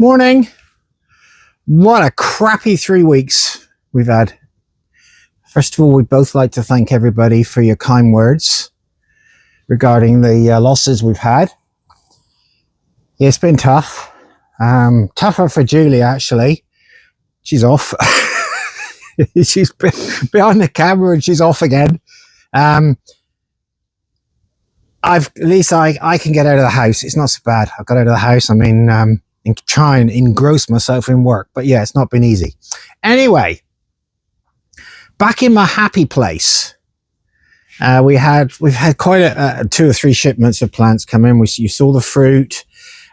Morning. What a crappy 3 weeks we've had. First of all, we'd both like to thank everybody for your kind words regarding the losses we've had. Yeah, it's been tough. Tougher for Julie, actually. She's off. She's behind the camera and she's off again. At least I can get out of the house. It's not so bad. I got out of the house. I mean, and try and engross myself in work. But yeah, it's not been easy. Anyway, back in my happy place. We've had quite 2 or 3 shipments of plants come in. You saw the fruit.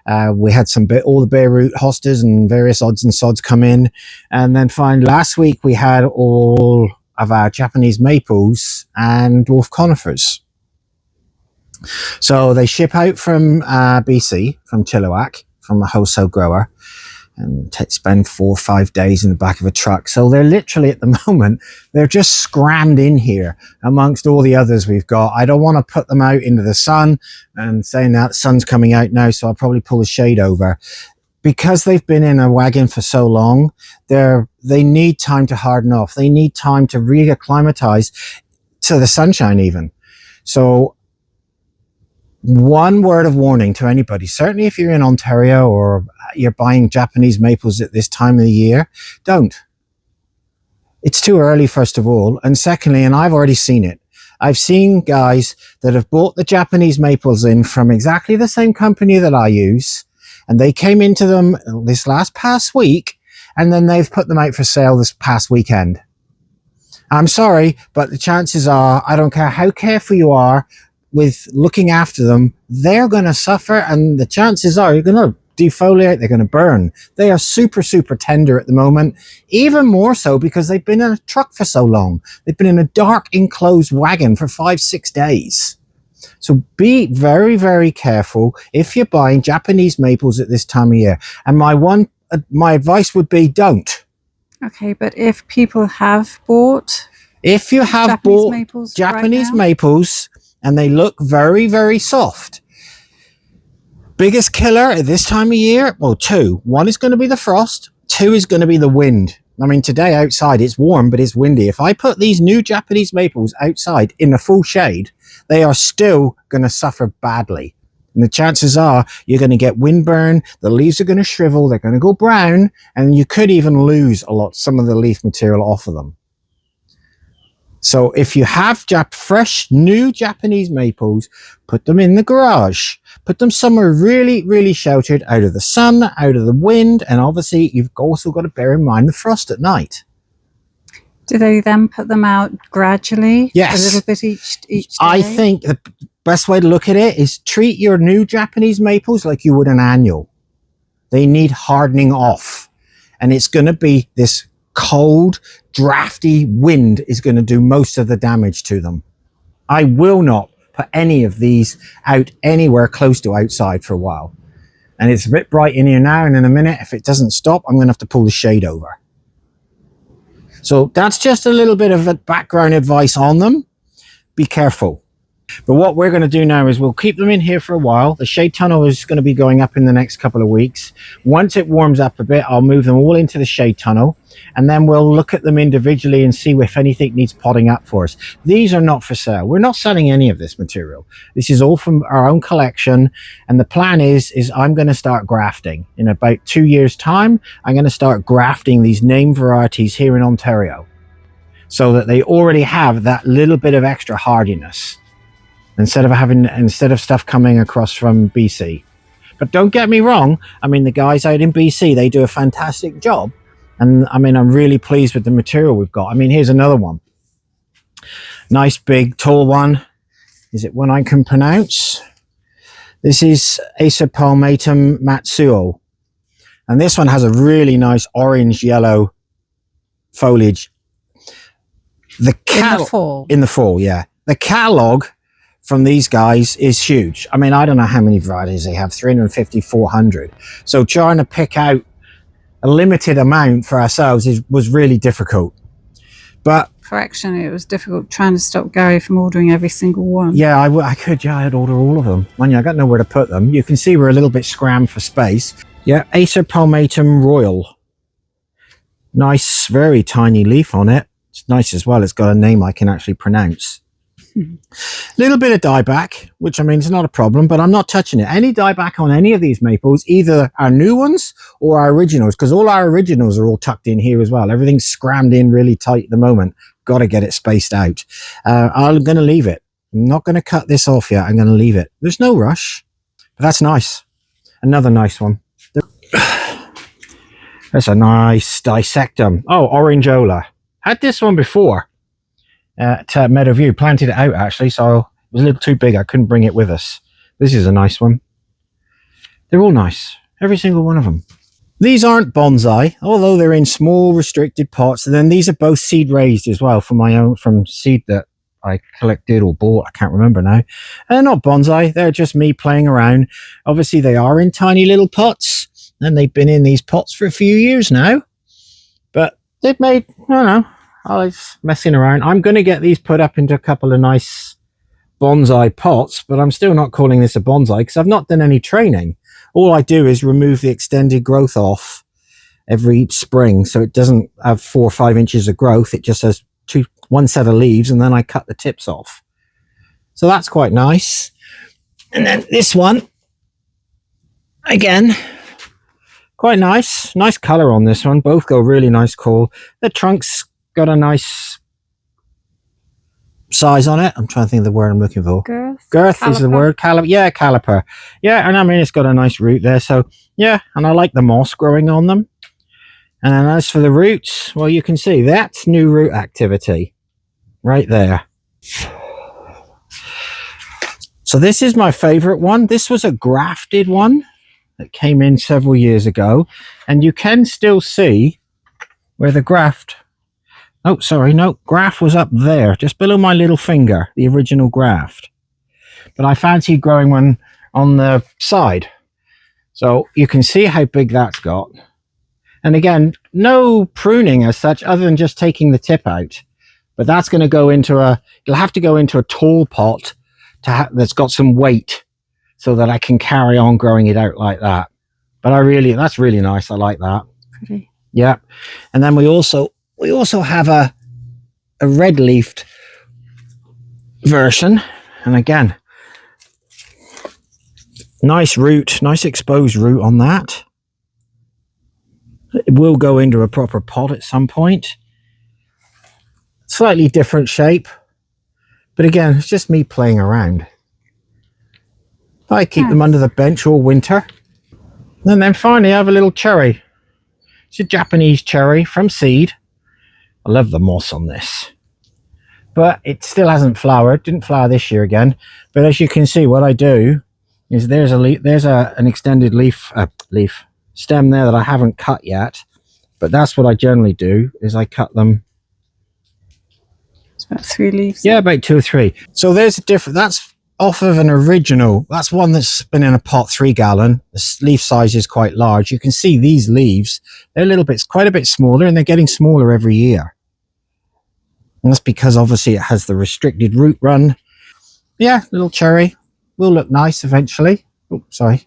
We had all the bareroot hostas and various odds and sods come in. And then last week we had all of our Japanese maples and dwarf conifers. So they ship out from BC, from Chilliwack, from a wholesale grower, and spend 4 or 5 days in the back of a truck. So they're literally, at the moment, they're just scrammed in here amongst all the others we've got. I don't want to put them out into the sun and saying that the sun's coming out now, so I'll probably pull the shade over. Because they've been in a wagon for so long, they need time to harden off. They need time to re-acclimatize to the sunshine even. So one word of warning to anybody, certainly if you're in Ontario or you're buying Japanese maples at this time of the year, don't. It's too early, first of all. And secondly, and I've already seen it, I've seen guys that have bought the Japanese maples in from exactly the same company that I use, and they came into them this past week, and then they've put them out for sale this past weekend. I'm sorry, but the chances are, I don't care how careful you are with looking after them, they're going to suffer, and the chances are you're going to defoliate, they're going to burn. They are super, super tender at the moment, even more so because they've been in a truck for so long. They've been in a dark enclosed wagon for 5-6 days. So be very, very careful if you're buying Japanese maples at this time of year. And my advice would be don't. Okay, but if people have bought, Japanese maples, and they look very, very soft. Biggest killer at this time of year, well, 2. 1 is going to be the frost. 2 is going to be the wind. I mean, today outside it's warm, but it's windy. If I put these new Japanese maples outside in the full shade, they are still going to suffer badly. And the chances are you're going to get windburn. The leaves are going to shrivel. They're going to go brown, and you could even lose some of the leaf material off of them. So if you have fresh, new Japanese maples, put them in the garage. Put them somewhere really, really sheltered, out of the sun, out of the wind, and obviously you've also got to bear in mind the frost at night. Do they then put them out gradually? Yes. A little bit each day? I think the best way to look at it is treat your new Japanese maples like you would an annual. They need hardening off. And it's going to be this cold, drafty wind is going to do most of the damage to them. I will not put any of these out anywhere close to outside for a while. And it's a bit bright in here now, and in a minute, if it doesn't stop, I'm going to have to pull the shade over. So that's just a little bit of background advice on them. Be careful. But what we're going to do now is we'll keep them in here for a while. The shade tunnel is going to be going up in the next couple of weeks. Once it warms up a bit, I'll move them all into the shade tunnel, and then we'll look at them individually and see if anything needs potting up for us. These are not for sale. We're not selling any of this material. This is all from our own collection, and the plan is I'm going to start grafting. In about 2 years' time, I'm going to start grafting these name varieties here in Ontario so that they already have that little bit of extra hardiness. Instead of stuff coming across from BC. But don't get me wrong, I mean, the guys out in BC, they do a fantastic job. And I mean, I'm really pleased with the material we've got. I mean, here's another one. Nice, big, tall one. Is it one I can pronounce? This is Acer Palmatum Matsuo. And this one has a really nice orange-yellow foliage. In the fall, yeah. The catalogue from these guys is huge. I mean, I don't know how many varieties they have, 350, 400. So trying to pick out a limited amount for ourselves was really difficult. But correction, it was difficult trying to stop Garry from ordering every single one. Yeah, I'd order all of them. Man, I got nowhere to put them. You can see we're a little bit scrammed for space. Yeah, Acer Palmatum Royal. Nice, very tiny leaf on it. It's nice as well. It's got a name I can actually pronounce. Little bit of dieback, which I mean, it's not a problem, but I'm not touching it. Any dieback on any of these maples, either our new ones or our originals, because all our originals are all tucked in here as well. Everything's scrammed in really tight at the moment. Got to get it spaced out. I'm going to leave it. I'm not going to cut this off yet. I'm going to leave it. There's no rush, but that's nice. Another nice one. That's a nice dissectum. Oh, Orangeola. Had this one before at Meadowview. Planted it out actually, so it was a little too big. I couldn't bring it with us. This is a nice one. They're all nice. Every single one of them. These aren't bonsai, although they're in small restricted pots. And then these are both seed raised as well from my own, from seed that I collected or bought. I can't remember now. They're not bonsai. They're just me playing around. Obviously they are in tiny little pots. And they've been in these pots for a few years now. But they've made, I don't know, I was messing around. I'm going to get these put up into a couple of nice bonsai pots, but I'm still not calling this a bonsai because I've not done any training. All I do is remove the extended growth off every spring. So it doesn't have 4 or 5 inches of growth. It just has one set of leaves and then I cut the tips off. So that's quite nice. And then this one, again, quite nice. Nice color on this one. Both go really nice call. The trunk's got a nice size on it. I'm trying to think of the word I'm looking for. Girth is the word. Caliper. Yeah, and I mean, it's got a nice root there. So, yeah, and I like the moss growing on them. And as for the roots, well, you can see that's new root activity right there. So this is my favorite one. This was a grafted one that came in several years ago, and you can still see where the graft, graft was up there just below my little finger, the original graft, but I fancied growing one on the side, so you can see how big that's got. And again, no pruning as such other than just taking the tip out, but that's going to go into you'll have to go into a tall pot that's got some weight so that I can carry on growing it out like that. But that's really nice. I like that. Pretty. Yeah. And then we also have a red leafed version. And again, nice root, nice exposed root on that. It will go into a proper pot at some point. Slightly different shape. But again, it's just me playing around. I keep them under the bench all winter. And then finally I have a little cherry. It's a Japanese cherry from seed. I love the moss on this. But it still hasn't flowered. Didn't flower this year again. But as you can see, what I do is there's an extended leaf stem there that I haven't cut yet. But that's what I generally do, is I cut them. It's about 3 leaves. Yeah, about 2 or 3. So there's a different, that's off of an original. That's one that's been in a pot 3 gallon. The leaf size is quite large. You can see these leaves, they're quite a bit smaller, and they're getting smaller every year. And that's because obviously it has the restricted root run. Yeah, little cherry will look nice eventually. Oh, sorry.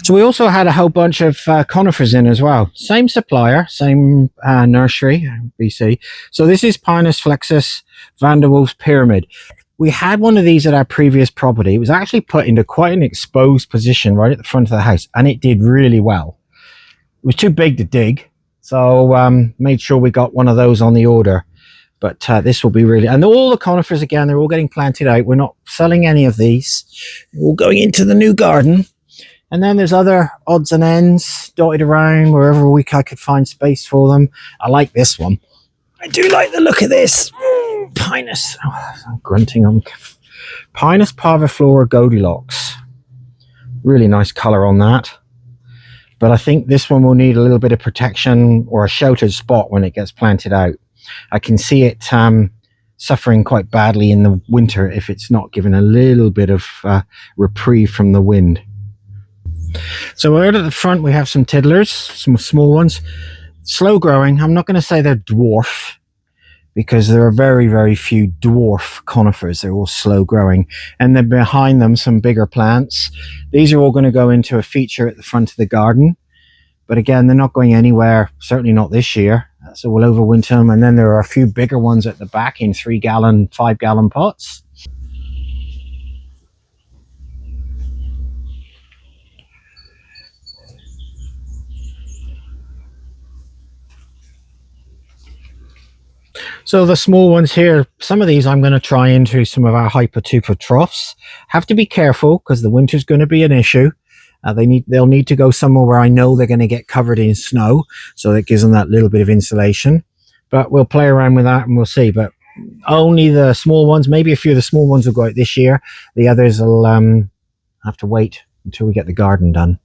So we also had a whole bunch of conifers in as well. Same supplier, same nursery, BC. So this is Pinus flexus Vanderwolf's pyramid. We had one of these at our previous property. It was actually put into quite an exposed position right at the front of the house, and it did really well. It was too big to dig, so made sure we got one of those on the order. But this will be really, and all the conifers again, they're all getting planted out. We're not selling any of these. They're all going into the new garden. And then there's other odds and ends dotted around wherever I could find space for them. I like this one. I do like the look of this. Pinus. Oh, I'm grunting on Pinus parviflora Goldilocks. Really nice color on that. But I think this one will need a little bit of protection or a sheltered spot when it gets planted out. I can see it suffering quite badly in the winter if it's not given a little bit of reprieve from the wind. So out at the front we have some tiddlers, some small ones, slow growing. I'm not going to say they're dwarf, because there are very, very few dwarf conifers. They're all slow growing. And then behind them, some bigger plants. These are all going to go into a feature at the front of the garden. But again, they're not going anywhere, certainly not this year. So we'll overwinter them. And then there are a few bigger ones at the back in 3-gallon, 5-gallon pots. So the small ones here, some of these I'm going to try into some of our hypertupa troughs. Have to be careful because the winter's going to be an issue. They'll need to go somewhere where I know they're going to get covered in snow, so that gives them that little bit of insulation. But we'll play around with that and we'll see. But only the small ones, maybe a few of the small ones will go out this year. The others will have to wait until we get the garden done.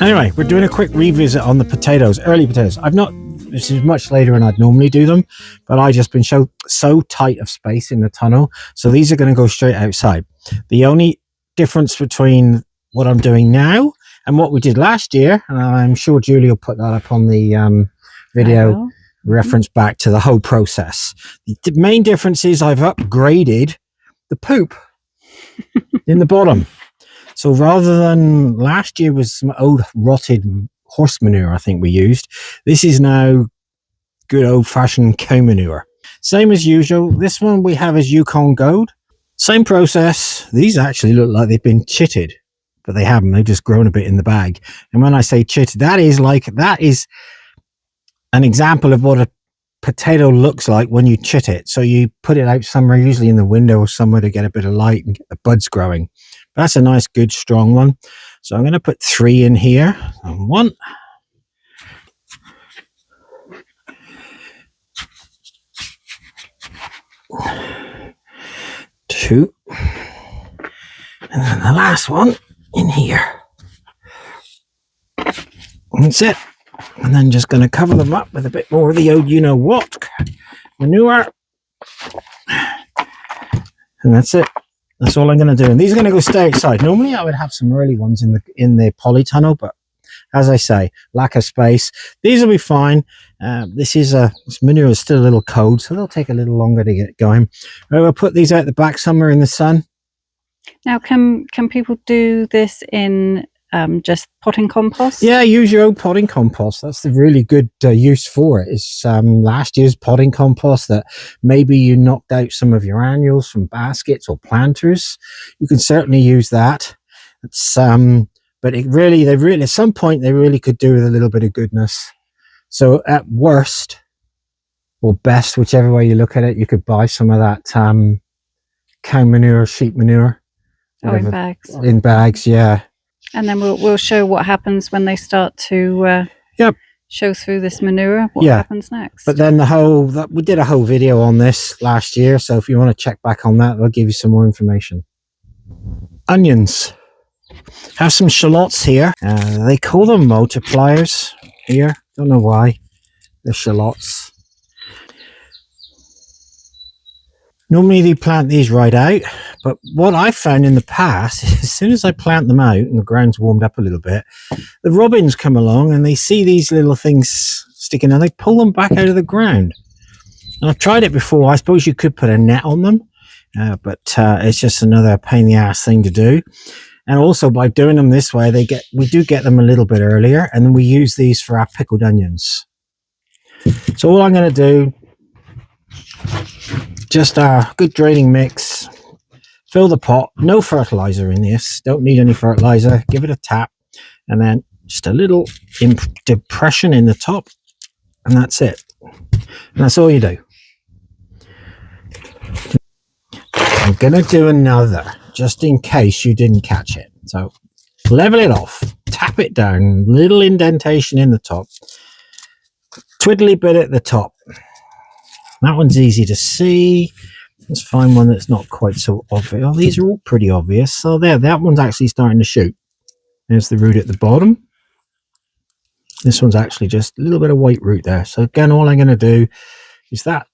Anyway, we're doing a quick revisit on the potatoes, early potatoes. This is much later than I'd normally do them, but I just been so tight of space in the tunnel. So these are going to go straight outside. The only difference between what I'm doing now and what we did last year, and I'm sure Julie will put that up on the video reference back to the whole process. The main difference is I've upgraded the poop in the bottom. So rather than last year was some old rotted horse manure, I think we used, this is now good old fashioned cow manure. Same as usual. This one we have is Yukon Gold. Same process. These actually look like they've been chitted, but they haven't. They've just grown a bit in the bag. And when I say chitted, that is an example of what a potato looks like when you chit it. So you put it out somewhere, usually in the window or somewhere, to get a bit of light and get the buds growing. That's a nice, good, strong one. So I'm going to put 3 in here. And 1. 2. And then the last one in here. That's it. And then just going to cover them up with a bit more of the old you-know-what manure. And that's it. That's all I'm going to do. And these are going to go stay outside. Normally I would have some early ones in the polytunnel, but as I say, lack of space. These will be fine. This manure is still a little cold, so they'll take a little longer to get going. We'll put these out the back somewhere in the sun. Now, can people do this in just potting compost? Yeah, use your own potting compost. That's the really good use for it. It's last year's potting compost that maybe you knocked out some of your annuals from baskets or planters. You can certainly use that. It's but they really at some point they really could do with a little bit of goodness. So at worst or best, whichever way you look at it, you could buy some of that cow manure, sheep manure. In bags. In bags, yeah. And then we'll show what happens when they start to show through this manure. What happens next? But then we did a whole video on this last year, so if you want to check back on that, I'll give you some more information. Onions. Have some shallots here. They call them multipliers here. Don't know why. They're shallots. Normally they plant these right out, but what I found in the past is as soon as I plant them out and the ground's warmed up a little bit, the robins come along and they see these little things sticking out, they pull them back out of the ground. And I've tried it before. I suppose you could put a net on them, but it's just another pain in the ass thing to do. And also by doing them this way, we do get them a little bit earlier, and then we use these for our pickled onions. So all I'm going to do, just a good draining mix, fill the pot, no fertilizer in this, don't need any fertilizer, give it a tap, and then just a little depression in the top, and that's it. And that's all you do. I'm going to do another, just in case you didn't catch it. So level it off, tap it down, little indentation in the top, twiddly bit at the top. That one's easy to see. Let's find one that's not quite so obvious. Oh, these are all pretty obvious. So there, that one's actually starting to shoot. There's the root at the bottom. This one's actually just a little bit of white root there. So again, all I'm going to do is that.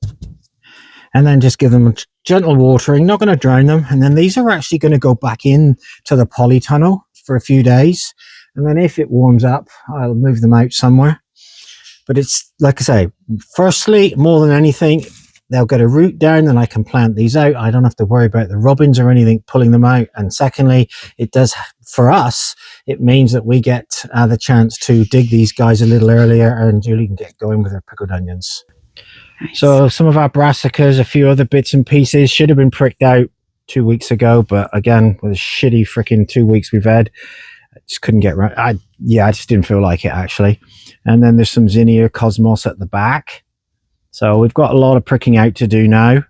And then just give them a gentle watering, not going to drown them. And then these are actually going to go back in to the polytunnel for a few days. And then if it warms up, I'll move them out somewhere. But it's, like I say, firstly, more than anything, they'll get a root down, and I can plant these out. I don't have to worry about the robins or anything pulling them out. And secondly, it does, for us, it means that we get the chance to dig these guys a little earlier, and Julie can get going with her pickled onions. Nice. So some of our brassicas, a few other bits and pieces should have been pricked out 2 weeks ago, but again, with a shitty freaking 2 weeks we've had, I just couldn't get right. I just didn't feel like it, actually. And then there's some zinnia cosmos at the back. So we've got a lot of pricking out to do now.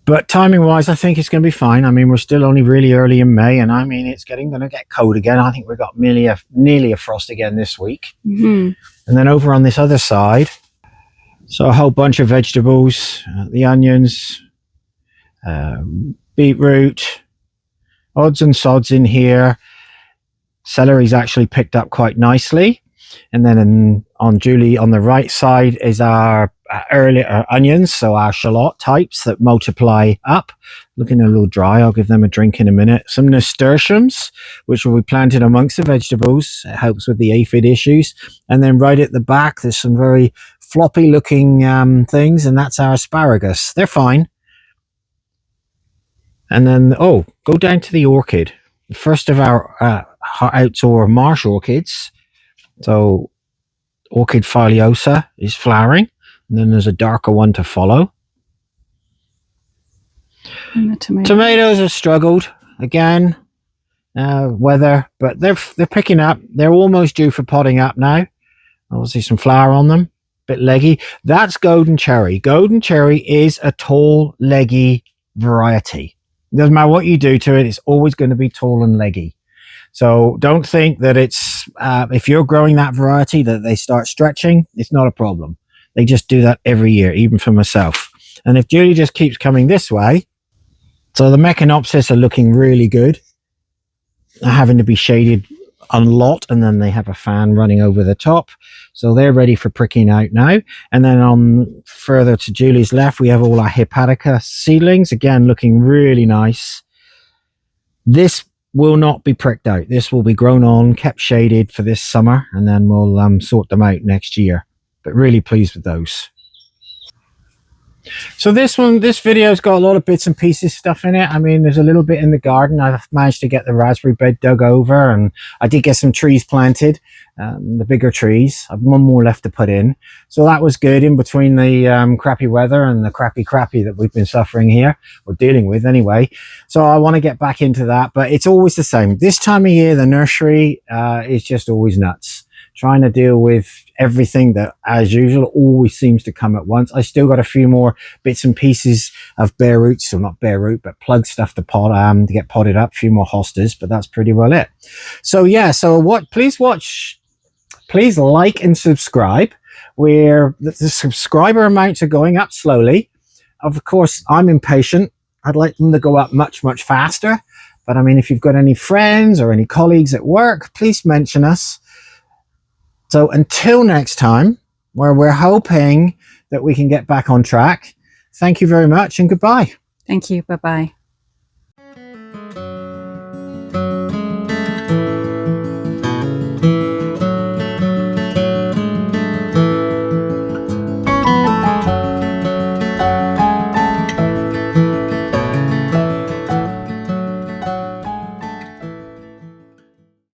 But timing wise, I think it's going to be fine. I mean, we're still only really early in May, and I mean, it's going to get cold again. I think we've got nearly a frost again this week. Mm-hmm. And then over on this other side, so a whole bunch of vegetables, the onions, beetroot, odds and sods in here. Celery's actually picked up quite nicely. And then on Julie on the right side is our earlier onions, so our shallot types that multiply up. Looking a little dry, I'll give them a drink in a minute. Some nasturtiums, which will be planted amongst the vegetables. It helps with the aphid issues. And then right at the back, there's some very floppy looking things, and that's our asparagus. They're fine. And then, go down to the orchid. The first of our outdoor marsh orchids. So orchid filiosa is flowering, and then there's a darker one to follow. And the tomatoes have struggled again, weather, but they're picking up. They're almost due for potting up now. Obviously some flower on them, bit leggy. That's golden cherry. Golden cherry is a tall, leggy variety. It doesn't matter what you do to it, it's always going to be tall and leggy. So don't think that it's, if you're growing that variety, that they start stretching. It's not a problem. They just do that every year, even for myself. And if Julie just keeps coming this way, so the Mechanopsis are looking really good. They're having to be shaded a lot, and then they have a fan running over the top. So they're ready for pricking out now. And then on further to Julie's left, we have all our Hepatica seedlings, again, looking really nice. This will not be pricked out. This will be grown on, kept shaded for this summer, and then we'll sort them out next year. But really pleased with those. So this video's got a lot of bits and pieces stuff in it. I mean, there's a little bit in the garden. I've managed to get the raspberry bed dug over, and I did get some trees planted, the bigger trees. I've one more left to put in. So that was good in between the crappy weather and the crappy that we've been suffering here, or dealing with anyway. So I want to get back into that, but it's always the same. This time of year, the nursery is just always nuts. Trying to deal with everything that, as usual, always seems to come at once. I still got a few more bits and pieces of bare roots, or not bare root, but plug stuff to get potted up. A few more hostas, but that's pretty well it. So yeah, please like and subscribe. Where the subscriber amounts are going up slowly. Of course, I'm impatient. I'd like them to go up much, much faster. But I mean, if you've got any friends or any colleagues at work, please mention us. So until next time, where we're hoping that we can get back on track, thank you very much and goodbye. Thank you. Bye-bye.